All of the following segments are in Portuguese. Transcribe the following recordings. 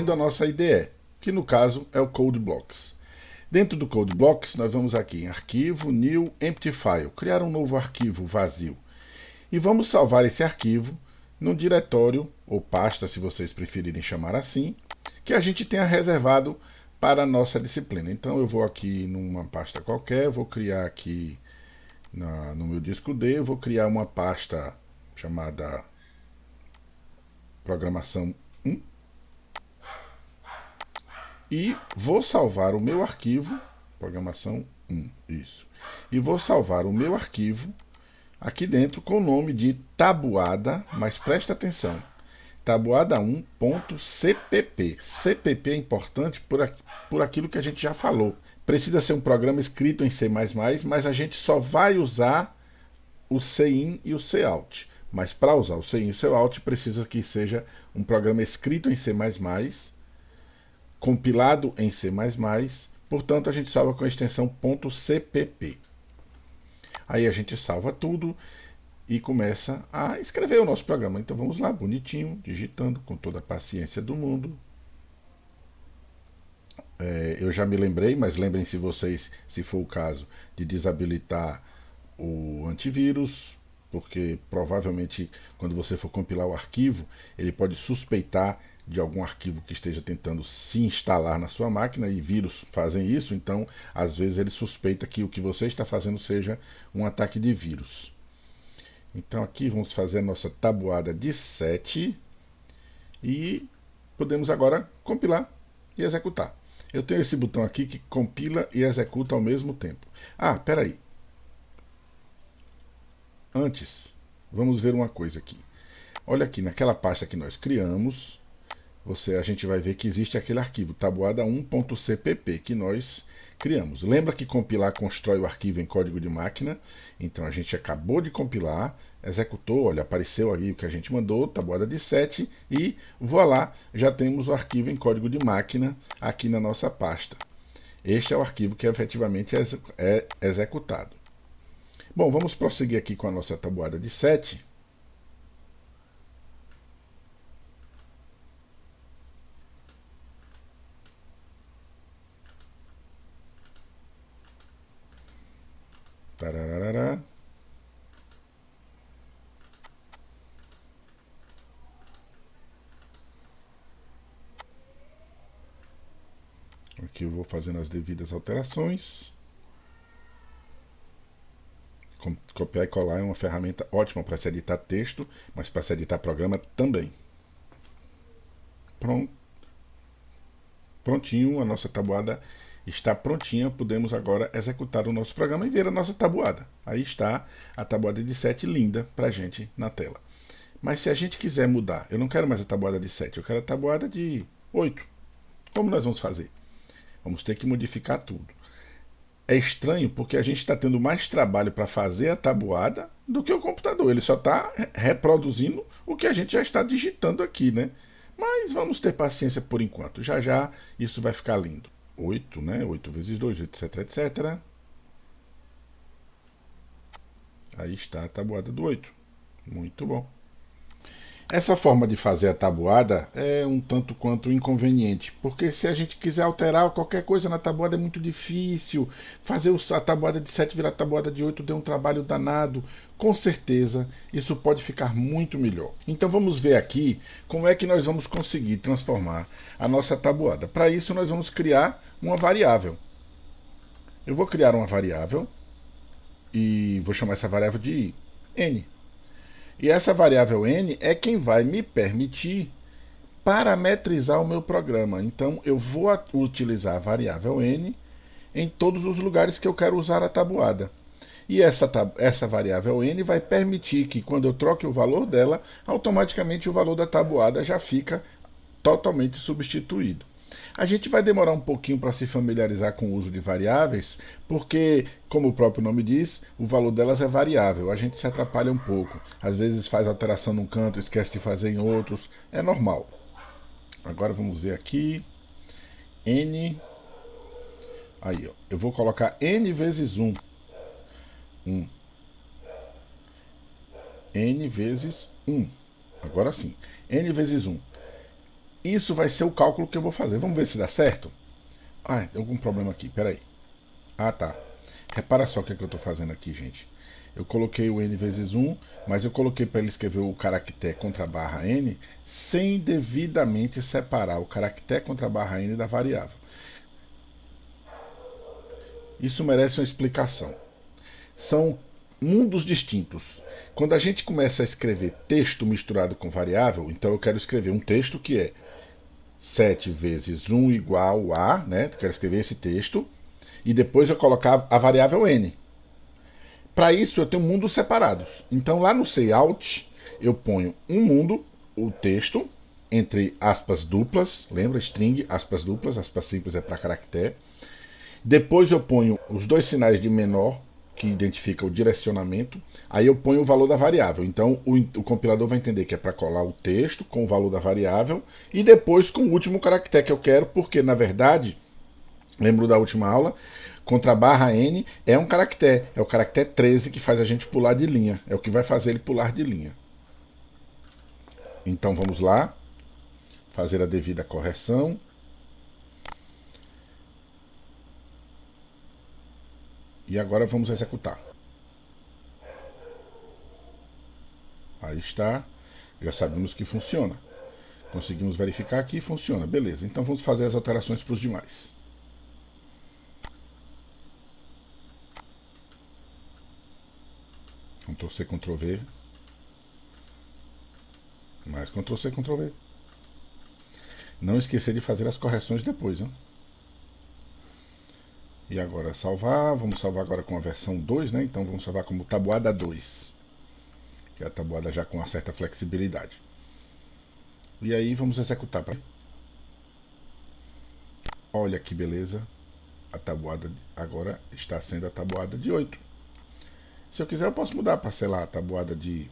fazendo a nossa IDE, que no caso é o CodeBlocks. Dentro do CodeBlocks, nós vamos aqui em Arquivo, New, Empty File, criar um novo arquivo vazio. E vamos salvar esse arquivo num diretório, ou pasta, se vocês preferirem chamar assim, que a gente tenha reservado para a nossa disciplina. Então eu vou aqui numa pasta qualquer, vou criar aqui no meu disco D, vou criar uma pasta chamada Programação 1 e vou salvar o meu arquivo, Programação 1, isso. E vou salvar o meu arquivo aqui dentro com o nome de tabuada, mas presta atenção, tabuada1.cpp. CPP é importante por aquilo que a gente já falou. Precisa ser um programa escrito em C++, mas a gente só vai usar o cin e o cout. Mas para usar o cin e o cout precisa que seja um programa escrito em C++, compilado em C++, portanto a gente salva com a extensão .cpp. Aí a gente salva tudo e começa a escrever o nosso programa. Então vamos lá, bonitinho, digitando com toda a paciência do mundo. Eu já me lembrei, mas lembrem-se vocês, se for o caso, de desabilitar o antivírus, porque provavelmente quando você for compilar o arquivo, ele pode suspeitar de algum arquivo que esteja tentando se instalar na sua máquina, e vírus fazem isso, então às vezes ele suspeita que o que você está fazendo seja um ataque de vírus. Então aqui vamos fazer a nossa tabuada de 7 e podemos agora compilar e executar. Eu tenho esse botão aqui que compila e executa ao mesmo tempo. Ah, espera aí. Antes, vamos ver uma coisa aqui. Olha aqui, naquela pasta que nós criamos, a gente vai ver que existe aquele arquivo, tabuada1.cpp, que nós criamos. Lembra que compilar constrói o arquivo em código de máquina? Então a gente acabou de compilar, executou, olha, apareceu aí o que a gente mandou, tabuada de 7, e voilá, já temos o arquivo em código de máquina aqui na nossa pasta. Este é o arquivo que efetivamente é executado. Bom, vamos prosseguir aqui com a nossa tabuada de 7. Tararara. Aqui eu vou fazendo as devidas alterações. Copiar e colar é uma ferramenta ótima para se editar texto, mas para se editar programa também. Prontinho, a nossa tabuada está prontinha. Podemos agora executar o nosso programa e ver a nossa tabuada. Aí está a tabuada de 7 linda para a gente na tela. Mas se a gente quiser mudar, eu não quero mais a tabuada de 7, eu quero a tabuada de 8. Como nós vamos fazer? Vamos ter que modificar tudo. É estranho porque a gente está tendo mais trabalho para fazer a tabuada do que o computador. Ele só está reproduzindo o que a gente já está digitando aqui, né? Mas vamos ter paciência por enquanto. Já já isso vai ficar lindo. 8, né? 8 vezes 2, etc, etc. Aí está a tabuada do 8. Muito bom. Essa forma de fazer a tabuada é um tanto quanto inconveniente, porque se a gente quiser alterar qualquer coisa na tabuada é muito difícil. Fazer a tabuada de 7 virar a tabuada de 8 deu um trabalho danado. Com certeza isso pode ficar muito melhor. Então vamos ver aqui como é que nós vamos conseguir transformar a nossa tabuada. Para isso nós vamos criar uma variável. Eu vou criar uma variável e vou chamar essa variável de n. E essa variável n é quem vai me permitir parametrizar o meu programa. Então eu vou utilizar a variável n em todos os lugares que eu quero usar a tabuada. E essa variável n vai permitir que quando eu troque o valor dela, automaticamente o valor da tabuada já fica totalmente substituído. A gente vai demorar um pouquinho para se familiarizar com o uso de variáveis, porque, como o próprio nome diz, o valor delas é variável. A gente se atrapalha um pouco. Às vezes faz alteração num canto, esquece de fazer em outros. É normal. Agora vamos ver aqui. N. Aí, ó. Eu vou colocar n vezes 1. 1. N vezes 1. Agora sim. N vezes 1. Isso vai ser o cálculo que eu vou fazer. Vamos ver se dá certo? Ah, tem algum problema aqui, peraí. Ah, tá. Repara só o que, é que eu estou fazendo aqui, gente. Eu coloquei o n vezes 1, mas eu coloquei para ele escrever o caractere contra a barra n sem devidamente separar o caractere contra a barra n da variável. Isso merece uma explicação. São mundos distintos. Quando a gente começa a escrever texto misturado com variável, então eu quero escrever um texto que é 7 vezes 1 igual a, né? Eu quero escrever esse texto, e depois eu colocar a variável n. Para isso eu tenho mundos separados. Então lá no Sayout eu ponho um mundo, o texto, entre aspas duplas, lembra? String, aspas duplas, aspas simples é para caractere. Depois eu ponho os dois sinais de menor, que identifica o direcionamento. Aí eu ponho o valor da variável. Então o compilador vai entender que é para colar o texto com o valor da variável e depois com o último caractere que eu quero, porque na verdade, lembro da última aula, contra a barra n é um caractere, é o caractere 13 que faz a gente pular de linha, é o que vai fazer ele pular de linha. Então vamos lá, fazer a devida correção. E agora vamos executar. Aí está, já sabemos que funciona. Conseguimos verificar que funciona, beleza. Então vamos fazer as alterações para os demais. Ctrl C, Ctrl V. Mais Ctrl C, Ctrl V. Não esquecer de fazer as correções depois, né? E agora salvar. Vamos salvar agora com a versão 2, né? Então vamos salvar como tabuada 2. Que é a tabuada já com uma certa flexibilidade. E aí vamos executar. Olha que beleza. A tabuada agora está sendo a tabuada de 8. Se eu quiser eu posso mudar para, sei lá, a tabuada de...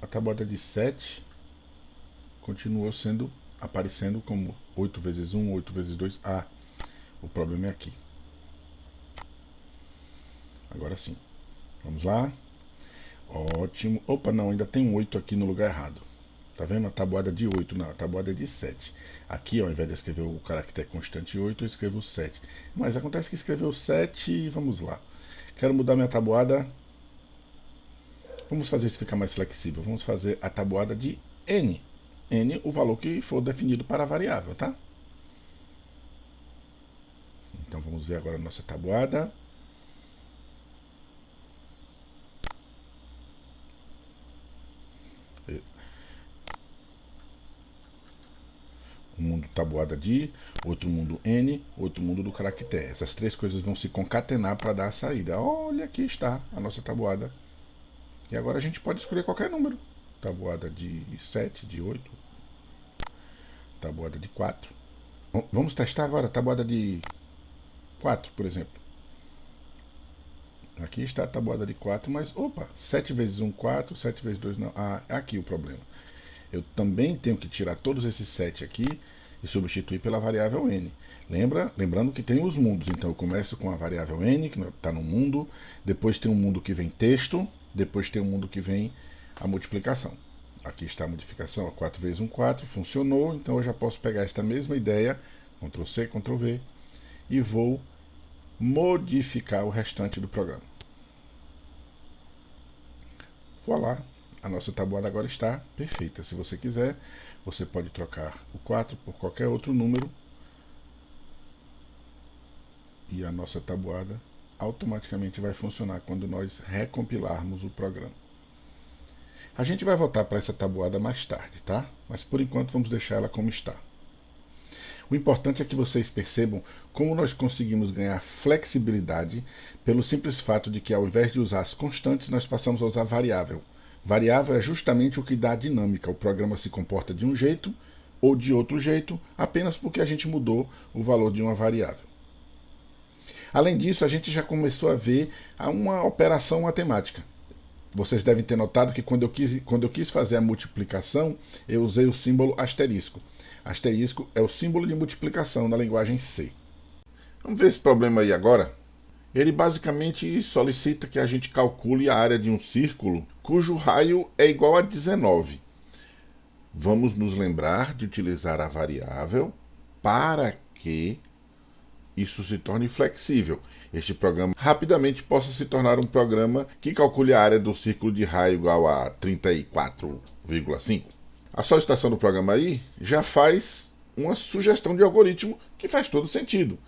A tabuada de 7 continuou aparecendo como 8 vezes 1, 8 vezes 2. Ah, o problema é aqui. Agora sim. Vamos lá. Ótimo. Opa, não, ainda tem um 8 aqui no lugar errado. Tá vendo? A tabuada de 8, não, a tabuada é de 7. Aqui, ao invés de escrever o caractere constante 8, eu escrevo o 7. Mas acontece que escreveu 7 e vamos lá. Quero mudar minha tabuada. Vamos fazer isso ficar mais flexível. Vamos fazer a tabuada de n. N, o valor que for definido para a variável, tá? Então vamos ver agora a nossa tabuada. Um mundo tabuada de, outro mundo n, outro mundo do caractere. Essas três coisas vão se concatenar para dar a saída. Olha, aqui está a nossa tabuada. E agora a gente pode escolher qualquer número. Tabuada de 7, de 8, tabuada de 4. Vamos testar agora a tabuada de 4, por exemplo. Aqui está a tabuada de 4, mas opa, 7 vezes 1, 4, 7 vezes 2, não. Ah, aqui o problema. Eu também tenho que tirar todos esses 7 aqui e substituir pela variável n. Lembrando que tem os mundos, então eu começo com a variável n, que está no mundo, depois tem um mundo que vem texto, depois tem um mundo que vem a multiplicação. Aqui está a modificação, 4 vezes 1, 4, funcionou, então eu já posso pegar esta mesma ideia, Ctrl C, Ctrl V, e vou modificar o restante do programa. Voilá! A nossa tabuada agora está perfeita. Se você quiser, você pode trocar o 4 por qualquer outro número. E a nossa tabuada automaticamente vai funcionar quando nós recompilarmos o programa. A gente vai voltar para essa tabuada mais tarde, tá? Mas por enquanto vamos deixar ela como está. O importante é que vocês percebam como nós conseguimos ganhar flexibilidade pelo simples fato de que ao invés de usar as constantes, nós passamos a usar variável. Variável é justamente o que dá a dinâmica. O programa se comporta de um jeito ou de outro jeito, apenas porque a gente mudou o valor de uma variável. Além disso, a gente já começou a ver uma operação matemática. Vocês devem ter notado que quando eu quis fazer a multiplicação, eu usei o símbolo asterisco. Asterisco é o símbolo de multiplicação na linguagem C. Vamos ver esse problema aí agora. Ele basicamente solicita que a gente calcule a área de um círculo cujo raio é igual a 19. Vamos nos lembrar de utilizar a variável para que isso se torne flexível. Este programa rapidamente possa se tornar um programa que calcule a área do círculo de raio igual a 34,5. A solicitação do programa aí já faz uma sugestão de algoritmo que faz todo sentido.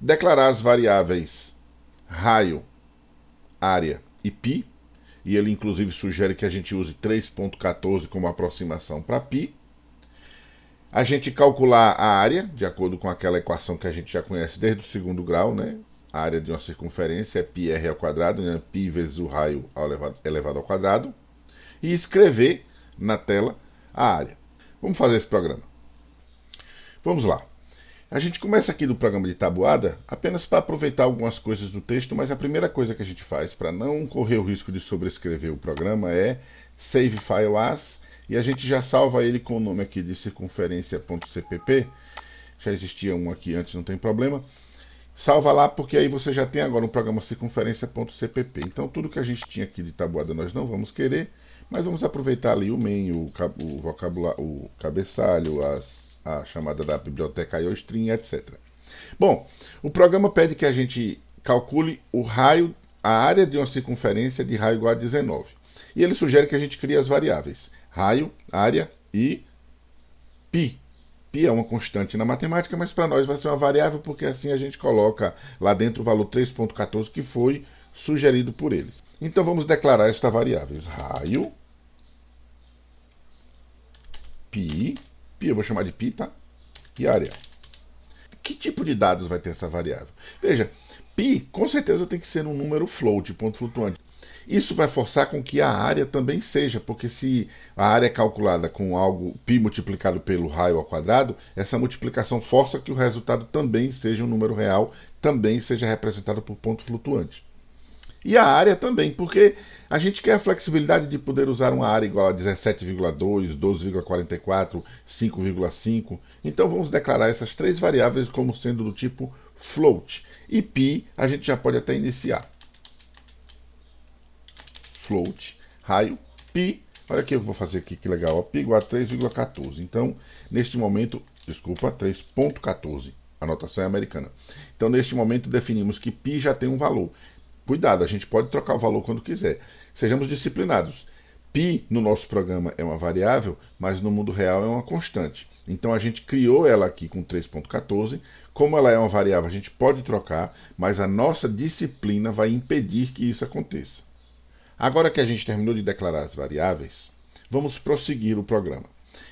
Declarar as variáveis raio, área e π, e ele inclusive sugere que a gente use 3.14 como aproximação para π. A gente calcular a área, de acordo com aquela equação que a gente já conhece desde o segundo grau, né? A área de uma circunferência é πr ao quadrado, né? π vezes o raio elevado ao quadrado. E escrever na tela a área. Vamos fazer esse programa. Vamos lá. A gente começa aqui do programa de tabuada apenas para aproveitar algumas coisas do texto, mas a primeira coisa que a gente faz para não correr o risco de sobrescrever o programa é Save File As, e a gente já salva ele com o nome aqui de circunferência.cpp. Já existia um aqui antes, não tem problema. Salva lá, porque aí você já tem agora um programa circunferência.cpp. Então tudo que a gente tinha aqui de tabuada nós não vamos querer, mas vamos aproveitar ali o main, o vocabulário, o cabeçalho, a chamada da biblioteca IOStream, etc. Bom, o programa pede que a gente calcule o raio, a área de uma circunferência de raio igual a 19. E ele sugere que a gente crie as variáveis raio, área e π. π é uma constante na matemática, mas para nós vai ser uma variável, porque assim a gente coloca lá dentro o valor 3.14 que foi sugerido por eles. Então vamos declarar esta variável. Raio, π, eu vou chamar de π, tá? E área. Que tipo de dados vai ter essa variável? Veja, π com certeza tem que ser um número float, ponto flutuante. Isso vai forçar com que a área também seja, porque se a área é calculada com algo π multiplicado pelo raio ao quadrado, essa multiplicação força que o resultado também seja um número real, também seja representado por ponto flutuante. E a área também, porque a gente quer a flexibilidade de poder usar uma área igual a 17,2, 12,44, 5,5. Então vamos declarar essas três variáveis como sendo do tipo float. E π a gente já pode até iniciar. Float, raio, π. Olha o que eu vou fazer aqui, que legal. Ó, π igual a 3,14. Então, neste momento, desculpa, 3.14. A notação é americana. Então, neste momento, definimos que π já tem um valor. Cuidado, a gente pode trocar o valor quando quiser. Sejamos disciplinados. Π no nosso programa é uma variável, mas no mundo real é uma constante. Então a gente criou ela aqui com 3.14. Como ela é uma variável, a gente pode trocar, mas a nossa disciplina vai impedir que isso aconteça. Agora que a gente terminou de declarar as variáveis, vamos prosseguir o programa.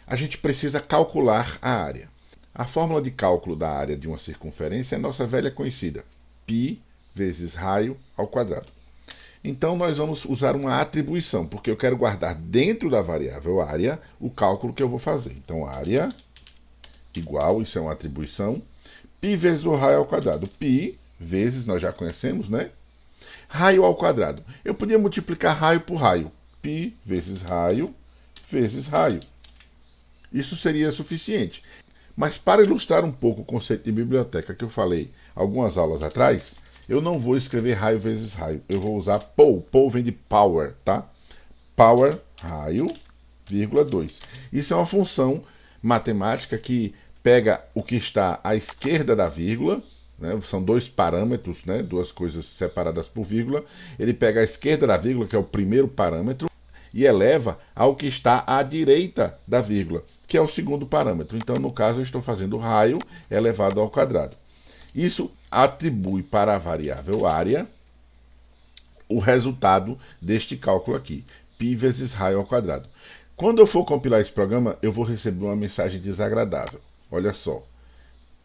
A gente precisa calcular a área. A fórmula de cálculo da área de uma circunferência é a nossa velha conhecida, π vezes raio ao quadrado. Então nós vamos usar uma atribuição, porque eu quero guardar dentro da variável área o cálculo que eu vou fazer. Então área igual, isso é uma atribuição, π vezes o raio ao quadrado. Π vezes, nós já conhecemos, né? Raio ao quadrado. Eu podia multiplicar raio por raio. π vezes raio. Isso seria suficiente. Mas para ilustrar um pouco o conceito de biblioteca que eu falei algumas aulas atrás, eu não vou escrever raio vezes raio. Eu vou usar pow. Pow vem de power, tá? Power, raio, vírgula 2. Isso é uma função matemática que pega o que está à esquerda da vírgula, né? São dois parâmetros, né? Duas coisas separadas por vírgula. Ele pega a esquerda da vírgula, que é o primeiro parâmetro, e eleva ao que está à direita da vírgula, que é o segundo parâmetro. Então, no caso, eu estou fazendo raio elevado ao quadrado. Isso atribui para a variável área o resultado deste cálculo aqui, π vezes raio ao quadrado. Quando eu for compilar esse programa, eu vou receber uma mensagem desagradável. Olha só.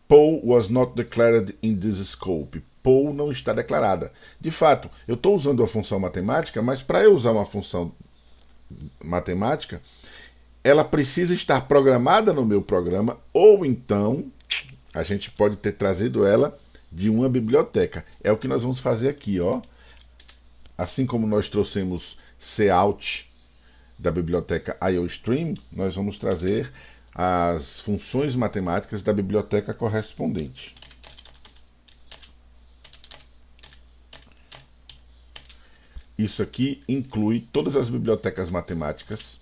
Pow was not declared in this scope. Pow não está declarada. De fato, eu estou usando a função matemática, mas para eu usar uma função matemática, ela precisa estar programada no meu programa, ou então a gente pode ter trazido ela de uma biblioteca. É o que nós vamos fazer aqui, ó. Assim como nós trouxemos cout da biblioteca IOStream, nós vamos trazer as funções matemáticas da biblioteca correspondente. Isso aqui inclui todas as bibliotecas matemáticas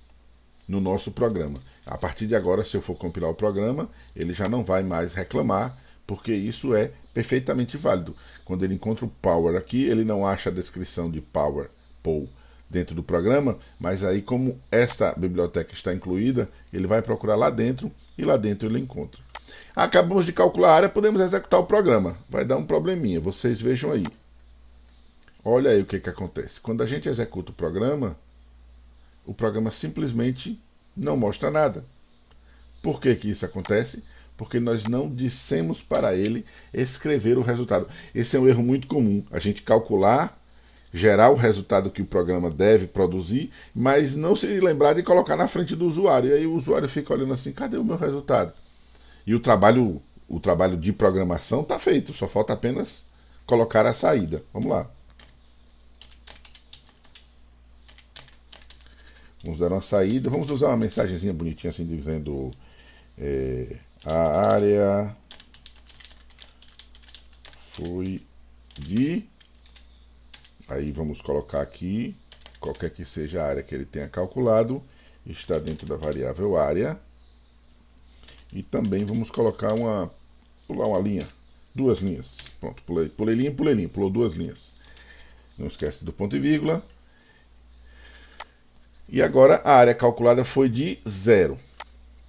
no nosso programa. A partir de agora, se eu for compilar o programa, ele já não vai mais reclamar, porque isso é perfeitamente válido. Quando ele encontra o power aqui, ele não acha a descrição de power poll dentro do programa, mas aí como esta biblioteca está incluída, ele vai procurar lá dentro e lá dentro ele encontra. Acabamos de calcular a área, podemos executar o programa. Vai dar um probleminha, vocês vejam aí. Olha aí o que acontece. Quando a gente executa o programa simplesmente não mostra nada. Por que isso acontece? Porque nós não dissemos para ele escrever o resultado. Esse é um erro muito comum. A gente calcular, gerar o resultado que o programa deve produzir, mas não se lembrar de colocar na frente do usuário. E aí o usuário fica olhando assim, cadê o meu resultado? E o trabalho de programação está feito, só falta apenas colocar a saída. Vamos lá. Vamos dar uma saída. Vamos usar uma mensagenzinha bonitinha assim, dizendo a área foi de... Aí vamos colocar aqui, qualquer que seja a área que ele tenha calculado, está dentro da variável área. E também vamos colocar pular uma linha, duas linhas. Pronto, pulei linha, pulou duas linhas. Não esquece do ponto e vírgula. E agora a área calculada foi de 0.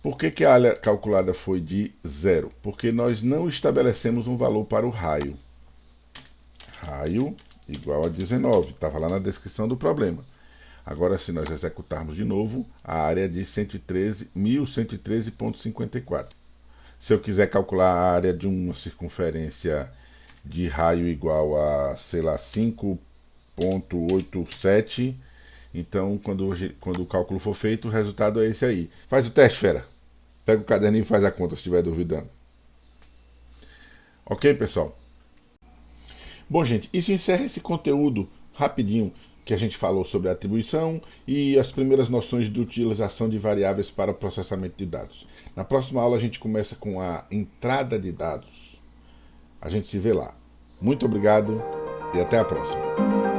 Por que a área calculada foi de 0? Porque nós não estabelecemos um valor para o raio. Raio igual a 19, estava lá na descrição do problema. Agora, se nós executarmos de novo, a área é de 1113,54. Se eu quiser calcular a área de uma circunferência de raio igual a, sei lá, 5,87, então quando o cálculo for feito, o resultado é esse aí. Faz o teste, fera. Pega o caderninho e faz a conta se estiver duvidando. Ok, pessoal? Bom, gente, isso encerra esse conteúdo rapidinho que a gente falou sobre a atribuição e as primeiras noções de utilização de variáveis para o processamento de dados. Na próxima aula a gente começa com a entrada de dados. A gente se vê lá. Muito obrigado e até a próxima.